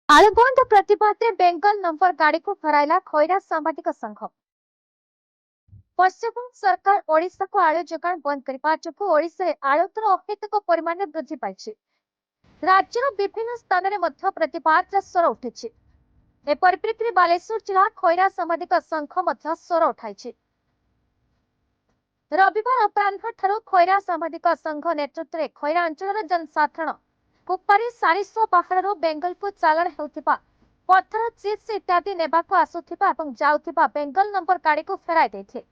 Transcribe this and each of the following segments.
आलुबंद प्रतिबादରେ Bengal number ଗାଡିକୁ ଫେରାଇଲା ଖଇରା ସାମ୍ବାଦିକ ସଂଘ। ପଶ୍ଚିମବଙ୍ଗ ସରକାର ଓଡ଼ିଶାକୁ ଆଳୁ ଯୋଗାଣ ବନ୍ଦ କରିବା ଯୋଗୁଁ ଓଡ଼ିଶାରେ ଆଳୁର ଅହେତୁକ ପରିମାଣରେ ବୃଦ୍ଧି ପାଇଛି। ରାଜ୍ୟର ବିଭିନ୍ନ ସ୍ଥାନରେ ମଧ୍ୟ ପ୍ରତିବାଦର ସ୍ୱର ଉଠିଛି। ଏ ପରିପ୍ରେକ୍ଷୀରେ ବାଲେଶ୍ୱର ଜିଲ୍ଲା ଖଇରା ସାମ୍ବାଦିକ ସଂଘ ମଧ୍ୟ ସ୍ୱର ଉଠାଇଛି। ରବିବାର ଅପରାହ୍ନଠାରୁ ଖଇରା ସାମ୍ବାଦିକ ସଂଘ ନେତୃତ୍ୱରେ ଖଇରା ଅଞ୍ଚଳର ଜନସାଧାରଣ କୁପାରୀ ସାରିସ୍ୱ ପାହାଡ଼ରୁ ବେଙ୍ଗଲକୁ ଚାଲାଣ ହେଉଥିବା ପଥର ଚିପ୍ସ ଇତ୍ୟାଦି ନେବାକୁ ଆସୁଥିବା ଏବଂ ଯାଉଥିବା ବେଙ୍ଗଲ ନମ୍ବର ଗାଡିକୁ ଫେରାଇ ଦେଇଥିଲେ।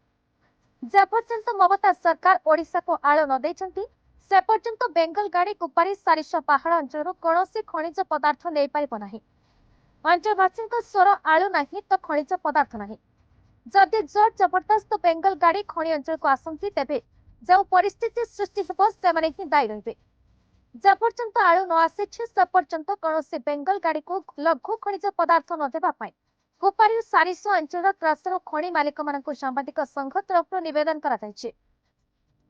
ଯେପର୍ଯ୍ୟନ୍ତ ମମତା ସରକାର ଓଡ଼ିଶାକୁ ଆଳୁ ନ ଦେଇଛନ୍ତି ସେ ପର୍ଯ୍ୟନ୍ତ ବେଙ୍ଗଲ ଗାଡି କୁପାରୀ ସାରିସ୍ୱ ପାହାଡ଼ ଅଞ୍ଚଳରୁ କୌଣସି ଖଣିଜ ପଦାର୍ଥ ନେଇପାରିବ ନାହିଁ। ଅଞ୍ଚଳବାସୀଙ୍କ ସ୍ୱର ଆଳୁ ନାହିଁ ତ ଖଣିଜ ପଦାର୍ଥ ନାହିଁ। ଯଦି ଜୋର ଜବରଦସ୍ତ ବେଙ୍ଗଲ ଗାଡି ଖଣି ଅଞ୍ଚଳକୁ ଆସନ୍ତି ତେବେ ଯେଉଁ ପରିସ୍ଥିତି ସୃଷ୍ଟି ହେବ ସେମାନେ ହିଁ ଦାୟୀ ରହିବେ। ଯେପର୍ଯ୍ୟନ୍ତ ଆଳୁ ନ ଆସିଛି ସେ ପର୍ଯ୍ୟନ୍ତ କୌଣସି ବେଙ୍ଗଲ ଗାଡିକୁ ଲଘୁ ଖଣିଜ ପଦାର୍ଥ ନ ଦେବା ପାଇଁ କୁପାରୀ ସାରିସ୍ୱ ଅଞ୍ଚଳର କ୍ରସର ଖଣି ମାଲିକମାନଙ୍କୁ ସାମ୍ବାଦିକ ସଂଘ ତରଫରୁ ନିବେଦନ କରାଯାଇଛି।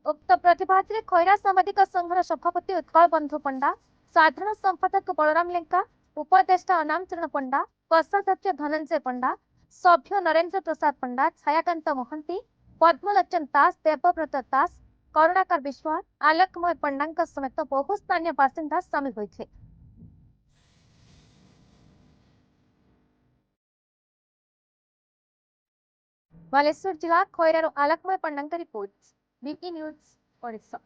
ଉକ୍ତ ପ୍ରତିବାଦରେ ଖଇରା ସାମ୍ବାଦିକ ସଂଘର ସଭାପତି ଉତ୍କଳ ବନ୍ଧୁ ପଣ୍ଡା, ସାଧାରଣ ସମ୍ପାଦକ ବଳରାମ ଲେଙ୍କା, ଉପଦେଷ୍ଟା ଅନାମ ଚରଣ ପଣ୍ଡା, କୋଷାଧ୍ୟକ୍ଷ ଧନଞ୍ଜୟ ପଣ୍ଡା, ସଭ୍ୟ ନରେନ୍ଦ୍ର ପ୍ରସାଦ ପଣ୍ଡା, ଛାୟାକାନ୍ତ ମହାନ୍ତି, ପଦ୍ମଲୋଚନ ଦାସ, ଦେବବ୍ରତ ଦାସ, କରୁଣାକର ବିଶ୍ୱାଳ, ଆଲୋକମୟ ପଣ୍ଡାଙ୍କ ସमेତ ବହୁ ସ୍ଥାନୀୟ ବାସିନ୍ଦା ସାମିଲ ହୋଇଥିଲେ। ବାଲେଶ୍ୱର ଜିଲ୍ଲା ଖଇରାରୁ ଆଲୋକମୟ ପଣ୍ଡାଙ୍କ ରିପୋର୍ଟ, ବିପି ନ୍ୟୁଜ ଓଡ଼ିଶା।